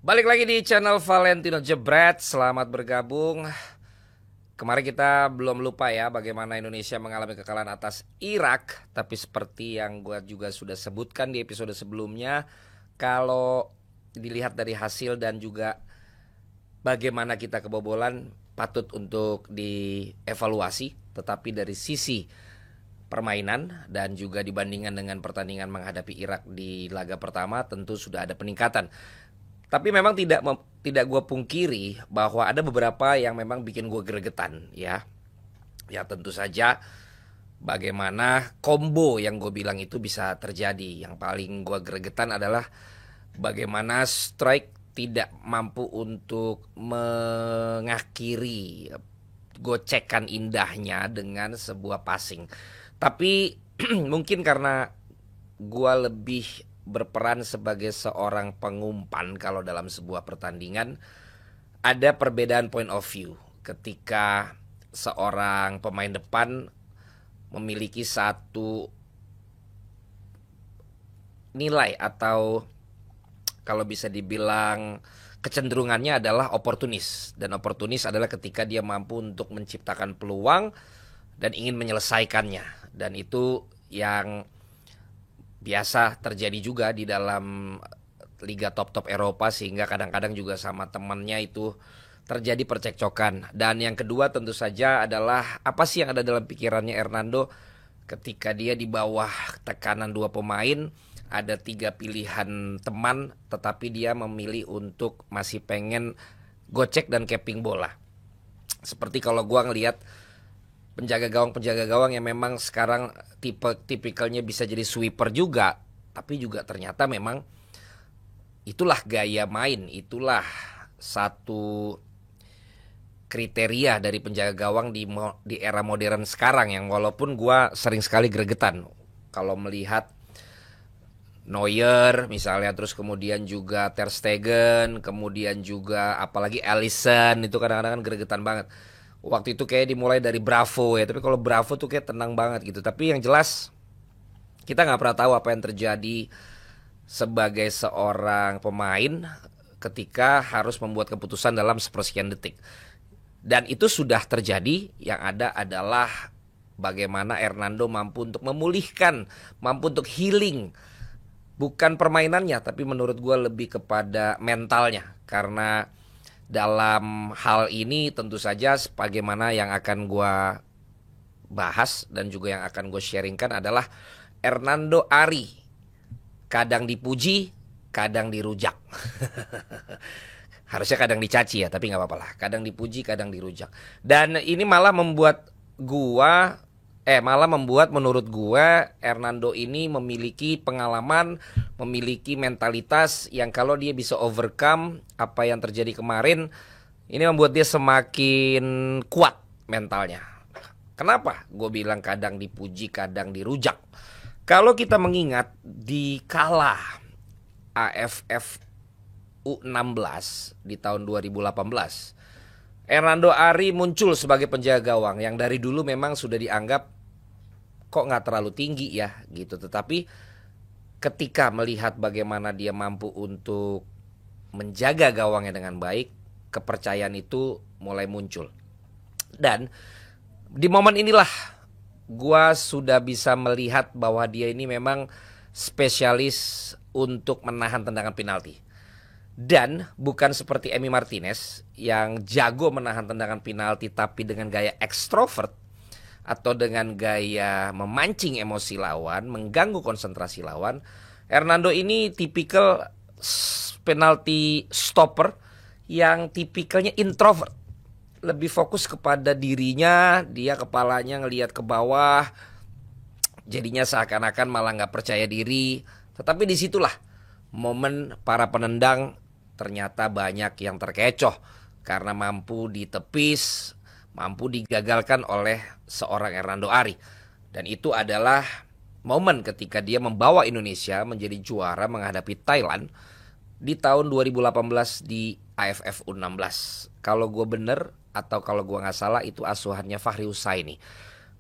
Balik lagi di channel Valentino Jebret. Selamat bergabung. Kemarin kita belum lupa ya bagaimana Indonesia mengalami kekalahan atas Irak. Tapi seperti yang gue juga sudah sebutkan di episode sebelumnya, kalau dilihat dari hasil dan juga bagaimana kita kebobolan, patut untuk dievaluasi. Tetapi dari sisi permainan dan juga dibandingkan dengan pertandingan menghadapi Irak di laga pertama, tentu sudah ada peningkatan. Tapi memang tidak gue pungkiri bahwa ada beberapa yang memang bikin gue gregetan ya. Ya tentu saja bagaimana combo yang gue bilang itu bisa terjadi. Yang paling gue gregetan adalah bagaimana strike tidak mampu untuk mengakhiri gocekan indahnya dengan sebuah passing. Tapi mungkin karena gue lebih berperan sebagai seorang pengumpan kalau dalam sebuah pertandingan, ada perbedaan point of view ketika seorang pemain depan memiliki satu nilai atau kalau bisa dibilang kecenderungannya adalah oportunis. Dan oportunis adalah ketika dia mampu untuk menciptakan peluang dan ingin menyelesaikannya. Dan itu yang biasa terjadi juga di dalam liga top-top Eropa, sehingga kadang-kadang juga sama temannya itu terjadi percekcokan. Dan yang kedua tentu saja adalah apa sih yang ada dalam pikirannya Hernando ketika dia di bawah tekanan dua pemain, ada tiga pilihan teman, tetapi dia memilih untuk masih pengen gocek dan capping bola. Seperti kalau gua ngelihat penjaga gawang yang memang sekarang tipikalnya bisa jadi sweeper juga, tapi juga ternyata memang itulah gaya main, itulah satu kriteria dari penjaga gawang di era modern sekarang, yang walaupun gua sering sekali gregetan kalau melihat Neuer misalnya, terus kemudian juga Ter Stegen, kemudian juga apalagi Alisson, itu kadang-kadang kan gregetan banget. Waktu itu kayak dimulai dari Bravo ya, tapi kalau Bravo tuh kayak tenang banget gitu. Tapi yang jelas kita nggak pernah tahu apa yang terjadi sebagai seorang pemain ketika harus membuat keputusan dalam sepersekian detik. Dan itu sudah terjadi. Yang ada adalah bagaimana Hernando mampu untuk memulihkan, mampu untuk healing. Bukan permainannya, tapi menurut gue lebih kepada mentalnya. Karena dalam hal ini tentu saja bagaimana yang akan gue bahas dan juga yang akan gue sharingkan adalah Hernando Ari. Kadang dipuji, kadang dirujak. Harusnya kadang dicaci ya, tapi gak apa-apa lah. Kadang dipuji, kadang dirujak. Dan ini malah membuat menurut gua Hernando ini memiliki pengalaman, memiliki mentalitas yang kalau dia bisa overcome apa yang terjadi kemarin, ini membuat dia semakin kuat mentalnya. Kenapa gue bilang kadang dipuji, kadang dirujak? Kalau kita mengingat di kala AFF U16 di tahun 2018, Hernando Ari muncul sebagai penjaga gawang yang dari dulu memang sudah dianggap kok nggak terlalu tinggi ya gitu. Tetapi ketika melihat bagaimana dia mampu untuk menjaga gawangnya dengan baik, kepercayaan itu mulai muncul. Dan di momen inilah gua sudah bisa melihat bahwa dia ini memang spesialis untuk menahan tendangan penalti. Dan bukan seperti Emi Martinez yang jago menahan tendangan penalti tapi dengan gaya ekstrovert atau dengan gaya memancing emosi lawan, mengganggu konsentrasi lawan. Hernando ini tipikal penalti stopper yang tipikalnya introvert, lebih fokus kepada dirinya, dia kepalanya ngelihat ke bawah, jadinya seakan-akan malah nggak percaya diri. Tetapi disitulah momen para penendang ternyata banyak yang terkecoh karena mampu ditepis, mampu digagalkan oleh seorang Hernando Ari. Dan itu adalah momen ketika dia membawa Indonesia menjadi juara menghadapi Thailand di tahun 2018 di AFF U16. Kalau gue bener atau kalau gue gak salah itu asuhannya Fahri Husaini.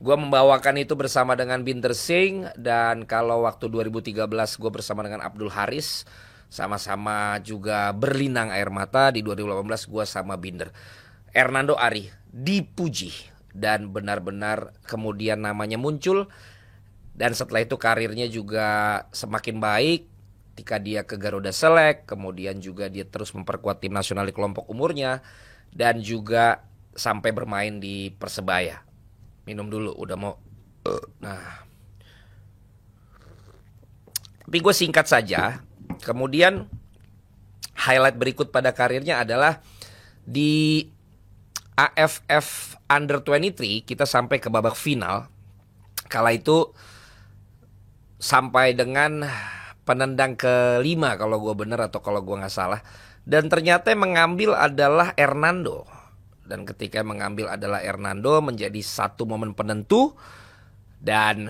Gue membawakan itu bersama dengan Binder Singh. Dan kalau waktu 2013 gue bersama dengan Abdul Haris. sama-sama juga berlinang air mata. Di 2018 gue sama Binder. Hernando Ari dipuji dan benar-benar kemudian namanya muncul. Dan setelah itu karirnya juga semakin baik ketika dia ke Garuda Select. Kemudian juga dia terus memperkuat tim nasional di kelompok umurnya. Dan juga sampai bermain di Persebaya. Minum dulu, udah mau. Nah, tapi gue singkat saja. Kemudian highlight berikut pada karirnya adalah di AFF Under 23 kita sampai ke babak final. Kala itu sampai dengan penendang kelima kalau gue bener atau kalau gue nggak salah. Dan ternyata yang mengambil adalah Hernando. Dan ketika mengambil adalah Hernando menjadi satu momen penentu. Dan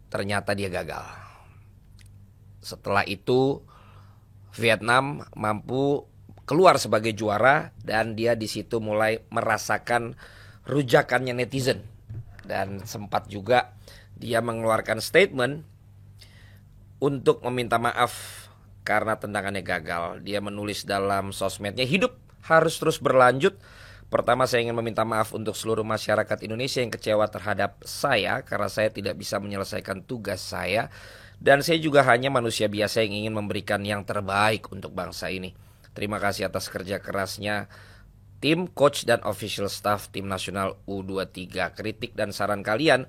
ternyata dia gagal. Setelah itu Vietnam mampu keluar sebagai juara. Dan dia di situ mulai merasakan rujakannya netizen. Dan sempat juga dia mengeluarkan statement untuk meminta maaf karena tendangannya gagal. Dia menulis dalam sosmednya, hidup harus terus berlanjut. Pertama, saya ingin meminta maaf untuk seluruh masyarakat Indonesia yang kecewa terhadap saya karena saya tidak bisa menyelesaikan tugas saya. Dan saya juga hanya manusia biasa yang ingin memberikan yang terbaik untuk bangsa ini. Terima kasih atas kerja kerasnya tim, coach, dan official staff tim nasional U23. Kritik dan saran kalian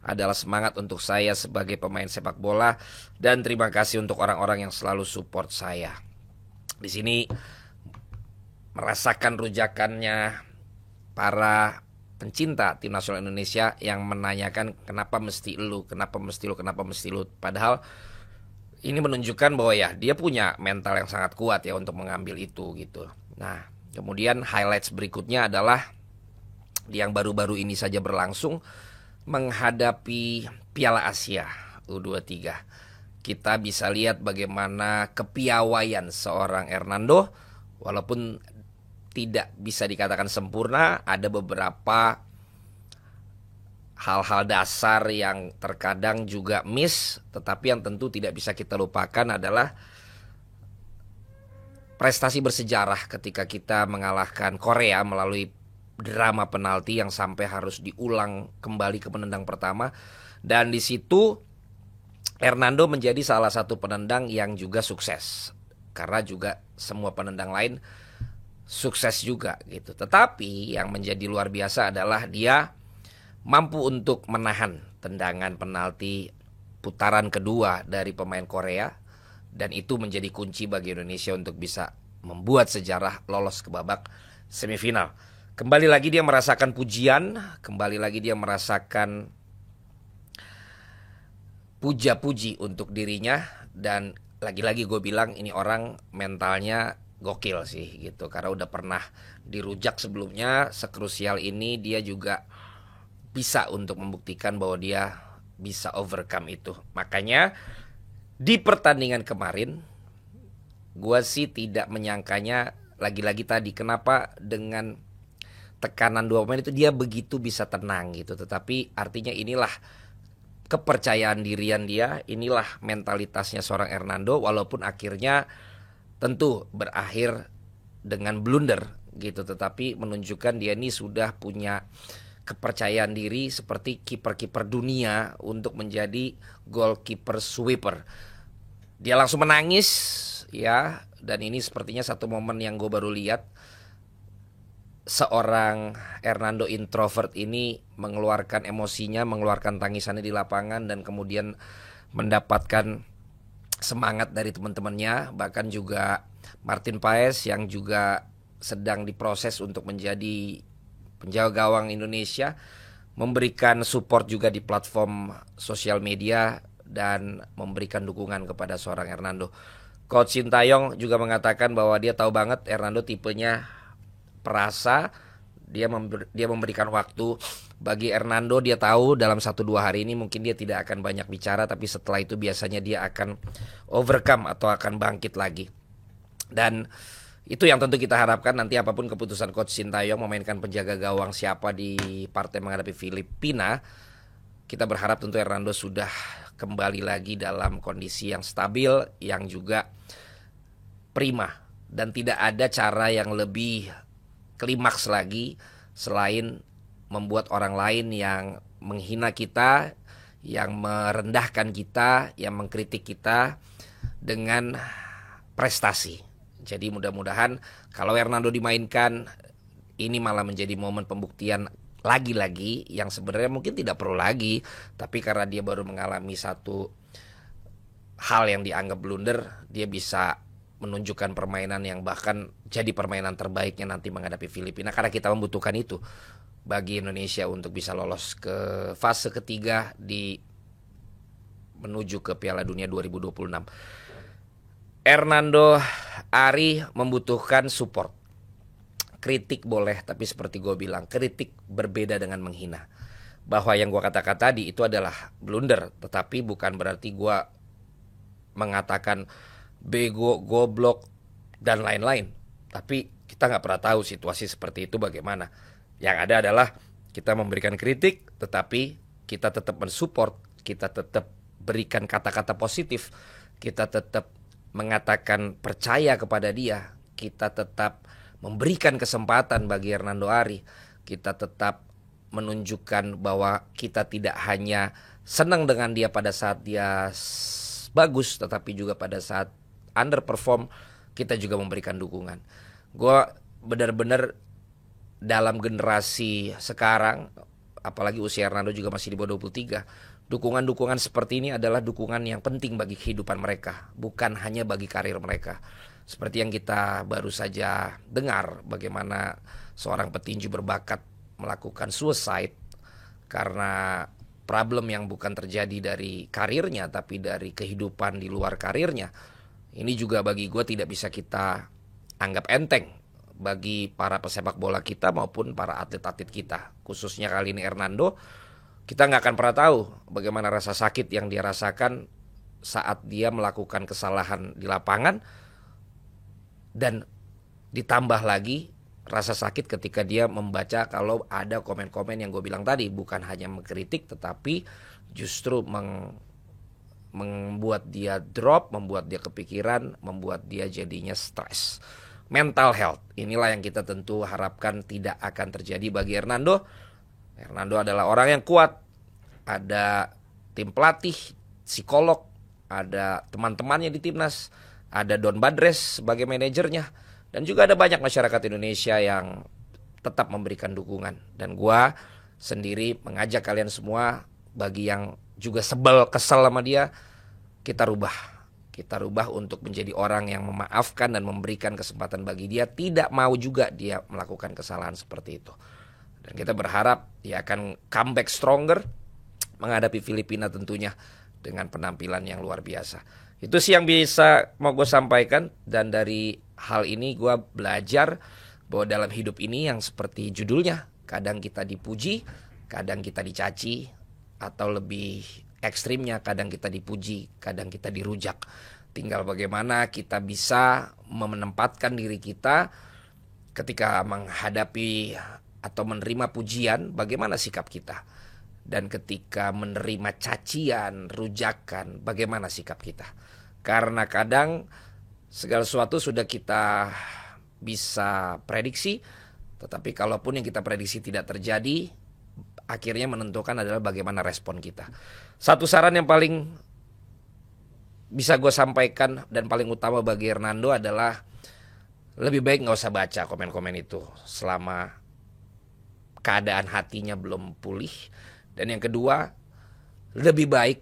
adalah semangat untuk saya sebagai pemain sepak bola. Dan terima kasih untuk orang-orang yang selalu support saya. Di sini merasakan rujakannya para pencinta tim nasional Indonesia yang menanyakan kenapa mesti lu, kenapa mesti lu, kenapa mesti lu. Padahal ini menunjukkan bahwa ya dia punya mental yang sangat kuat ya untuk mengambil itu gitu. Nah, kemudian highlights berikutnya adalah yang baru-baru ini saja berlangsung menghadapi Piala Asia U23. Kita bisa lihat bagaimana kepiawaian seorang Hernando. Walaupun tidak bisa dikatakan sempurna, ada beberapa hal-hal dasar yang terkadang juga miss. Tetapi yang tentu tidak bisa kita lupakan adalah prestasi bersejarah ketika kita mengalahkan Korea melalui drama penalti yang sampai harus diulang kembali ke penendang pertama. Dan di situ Hernando menjadi salah satu penendang yang juga sukses. Karena juga semua penendang lain sukses juga gitu. Tetapi yang menjadi luar biasa adalah dia mampu untuk menahan tendangan penalti putaran kedua dari pemain Korea. Dan itu menjadi kunci bagi Indonesia untuk bisa membuat sejarah lolos ke babak semifinal. Kembali lagi dia merasakan pujian, kembali lagi dia merasakan puja-puji untuk dirinya. Dan lagi-lagi gue bilang ini orang mentalnya gokil sih gitu. Karena udah pernah dirujak sebelumnya, sekrusial ini dia juga bisa untuk membuktikan bahwa dia bisa overcome itu. Makanya di pertandingan kemarin gue sih tidak menyangkanya lagi-lagi tadi kenapa dengan tekanan dua pemain itu dia begitu bisa tenang gitu. Tetapi artinya inilah kepercayaan dirian dia, inilah mentalitasnya seorang Hernando. Walaupun akhirnya tentu berakhir dengan blunder gitu, tetapi menunjukkan dia ini sudah punya kepercayaan diri seperti kiper-kiper dunia untuk menjadi goalkeeper sweeper. Dia langsung menangis ya, dan ini sepertinya satu momen yang gue baru lihat. Seorang Hernando introvert ini mengeluarkan emosinya, mengeluarkan tangisannya di lapangan dan kemudian mendapatkan semangat dari teman-temannya. Bahkan juga Martin Paes yang juga sedang diproses untuk menjadi penjaga gawang Indonesia memberikan support juga di platform sosial media dan memberikan dukungan kepada seorang Hernando. Coach Sintayong juga mengatakan bahwa dia tahu banget Hernando tipenya perasa. Dia memberikan waktu bagi Hernando. Dia tahu dalam 1-2 hari ini mungkin dia tidak akan banyak bicara, tapi setelah itu biasanya dia akan overcome atau akan bangkit lagi. Dan itu yang tentu kita harapkan nanti apapun keputusan Coach Sintayong memainkan penjaga gawang siapa di partai menghadapi Filipina. Kita berharap tentu Hernando sudah kembali lagi dalam kondisi yang stabil, yang juga prima. Dan tidak ada cara yang lebih klimaks lagi selain membuat orang lain yang menghina kita, yang merendahkan kita, yang mengkritik kita dengan prestasi. Jadi mudah-mudahan kalau Hernando dimainkan, ini malah menjadi momen pembuktian lagi-lagi yang sebenarnya mungkin tidak perlu lagi, tapi karena dia baru mengalami satu hal yang dianggap blunder, dia bisa menunjukkan permainan yang bahkan jadi permainan terbaiknya nanti menghadapi Filipina, karena kita membutuhkan itu bagi Indonesia untuk bisa lolos ke fase ketiga di menuju ke Piala Dunia 2026. Hernando Ari membutuhkan support. Kritik boleh, tapi seperti gue bilang, kritik berbeda dengan menghina. Bahwa yang gue katakan tadi itu adalah blunder, tetapi bukan berarti gue mengatakan bego, goblok, dan lain-lain. Tapi kita nggak pernah tahu situasi seperti itu bagaimana. Yang ada adalah kita memberikan kritik, tetapi kita tetap mensupport, kita tetap berikan kata-kata positif, kita tetap mengatakan percaya kepada dia, kita tetap memberikan kesempatan bagi Hernando Ari, kita tetap menunjukkan bahwa kita tidak hanya senang dengan dia pada saat dia bagus, tetapi juga pada saat underperform kita juga memberikan dukungan. Gue benar-benar dalam generasi sekarang, apalagi usia Hernando juga masih di bawah 23, dukungan-dukungan seperti ini adalah dukungan yang penting bagi kehidupan mereka, bukan hanya bagi karir mereka. Seperti yang kita baru saja dengar bagaimana seorang petinju berbakat melakukan suicide karena problem yang bukan terjadi dari karirnya tapi dari kehidupan di luar karirnya. Ini juga bagi gue tidak bisa kita anggap enteng bagi para pesepak bola kita maupun para atlet-atlet kita. Khususnya kali ini Hernando, kita nggak akan pernah tahu bagaimana rasa sakit yang dia rasakan saat dia melakukan kesalahan di lapangan. Dan ditambah lagi rasa sakit ketika dia membaca kalau ada komen-komen yang gue bilang tadi, bukan hanya mengkritik tetapi justru membuat dia drop, membuat dia kepikiran, membuat dia jadinya stres. Mental health, inilah yang kita tentu harapkan tidak akan terjadi bagi Hernando. Hernando adalah orang yang kuat, ada tim pelatih, psikolog, ada teman-temannya di timnas, ada Don Badres sebagai manajernya, dan juga ada banyak masyarakat Indonesia yang tetap memberikan dukungan. Dan gua sendiri mengajak kalian semua, bagi yang juga sebel, kesel sama dia, kita rubah untuk menjadi orang yang memaafkan dan memberikan kesempatan bagi dia. Tidak mau juga dia melakukan kesalahan seperti itu. Dan kita berharap dia akan comeback stronger menghadapi Filipina tentunya dengan penampilan yang luar biasa. Itu sih yang bisa mau gue sampaikan. Dan dari hal ini gue belajar bahwa dalam hidup ini yang seperti judulnya, kadang kita dipuji, kadang kita dicaci, atau lebih ekstrimnya kadang kita dipuji, kadang kita dirujak. Tinggal bagaimana kita bisa menempatkan diri kita ketika menghadapi atau menerima pujian, bagaimana sikap kita. Dan ketika menerima cacian, rujakan, bagaimana sikap kita. Karena kadang segala sesuatu sudah kita bisa prediksi, tetapi kalaupun yang kita prediksi tidak terjadi, akhirnya menentukan adalah bagaimana respon kita. Satu saran yang paling bisa gue sampaikan dan paling utama bagi Hernando adalah lebih baik gak usah baca komen-komen itu selama keadaan hatinya belum pulih. Dan yang kedua, lebih baik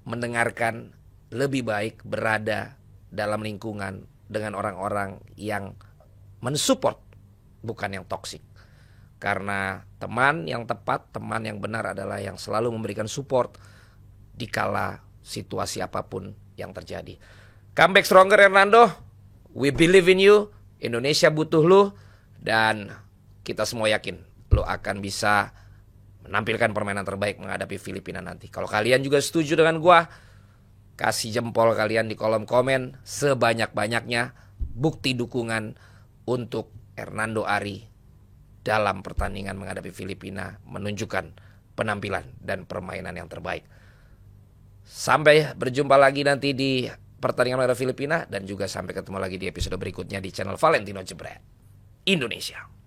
mendengarkan, lebih baik berada dalam lingkungan dengan orang-orang yang mensupport, bukan yang toksik. Karena teman yang tepat, teman yang benar adalah yang selalu memberikan support dikala situasi apapun yang terjadi. Comeback stronger Hernando, we believe in you, Indonesia butuh lu, dan kita semua yakin lu akan bisa menampilkan permainan terbaik menghadapi Filipina nanti. Kalau kalian juga setuju dengan gua, kasih jempol kalian di kolom komen sebanyak-banyaknya bukti dukungan untuk Hernando Ari dalam pertandingan menghadapi Filipina, menunjukkan penampilan dan permainan yang terbaik. Sampai berjumpa lagi nanti di pertandingan lawan Filipina, dan juga sampai ketemu lagi di episode berikutnya di channel Valentino Jebret Indonesia.